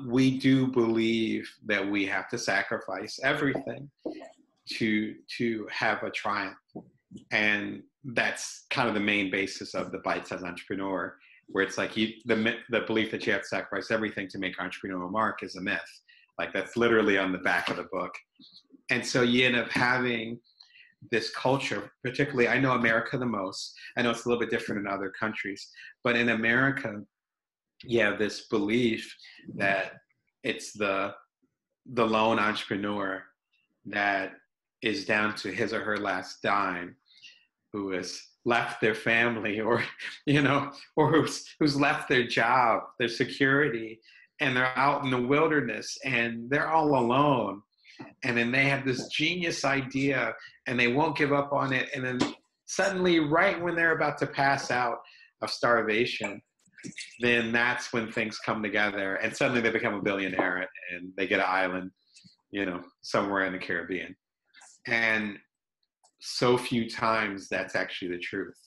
We do believe that we have to sacrifice everything to have a triumph. And that's kind of the main basis of the bite-sized entrepreneur, where it's like the belief that you have to sacrifice everything to make entrepreneurial mark is a myth. Like that's literally on the back of the book. And so you end up having this culture, particularly, I know America the most. I know it's a little bit different in other countries, but in America, you have this belief that it's the lone entrepreneur that is down to his or her last dime, who has left their family, or or who's left their job, their security, and they're out in the wilderness and they're all alone. And then they have this genius idea and they won't give up on it. And then suddenly, right when they're about to pass out of starvation, then that's when things come together and suddenly they become a billionaire and they get an island, somewhere in the Caribbean. And so few times that's actually the truth.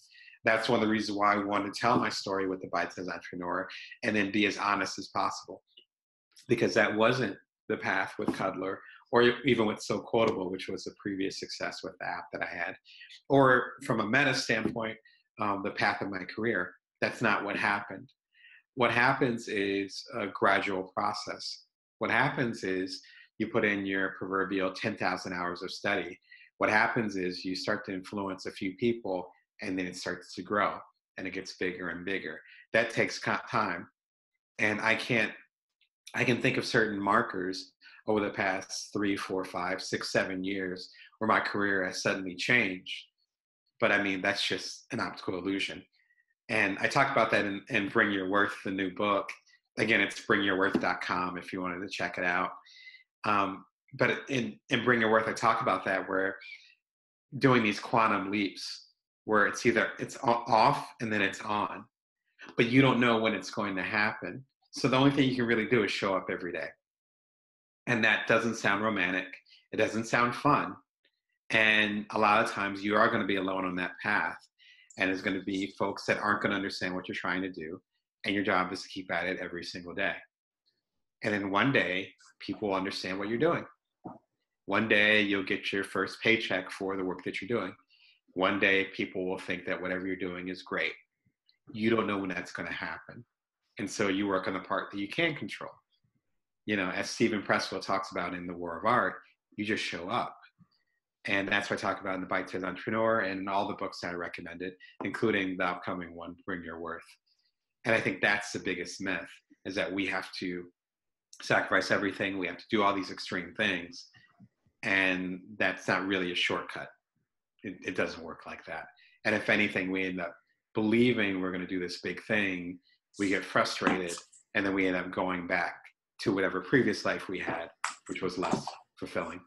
That's one of the reasons why I wanted to tell my story with the bite-sized entrepreneur and then be as honest as possible, because that wasn't the path with Cuddler, or even with So Quotable, which was a previous success with the app that I had, or from a meta standpoint, the path of my career. That's not what happened. What happens is a gradual process. What happens is you put in your proverbial 10,000 hours of study. What happens is you start to influence a few people and then it starts to grow and it gets bigger and bigger. That takes time. And I can think of certain markers over the past 3, 4, 5, 6, 7 years where my career has suddenly changed. But I mean, that's just an optical illusion. And I talk about that in Bring Your Worth, the new book. Again, it's bringyourworth.com if you wanted to check it out. But in Bring Your Worth, I talk about that, where doing these quantum leaps, where it's off and then it's on, but you don't know when it's going to happen. So the only thing you can really do is show up every day. And that doesn't sound romantic. It doesn't sound fun. And a lot of times you are going to be alone on that path. And there's going to be folks that aren't going to understand what you're trying to do. And your job is to keep at it every single day. And then one day, people will understand what you're doing. One day, you'll get your first paycheck for the work that you're doing. One day, people will think that whatever you're doing is great. You don't know when that's going to happen. And so you work on the part that you can control. As Stephen Pressfield talks about in The War of Art, you just show up. And that's what I talk about in The Bite-Sized Entrepreneur and in all the books that I recommended, including the upcoming one, Bring Your Worth. And I think that's the biggest myth, is that we have to sacrifice everything. We have to do all these extreme things. And that's not really a shortcut. It doesn't work like that. And if anything, we end up believing we're going to do this big thing. We get frustrated, and then we end up going back to whatever previous life we had, which was less fulfilling.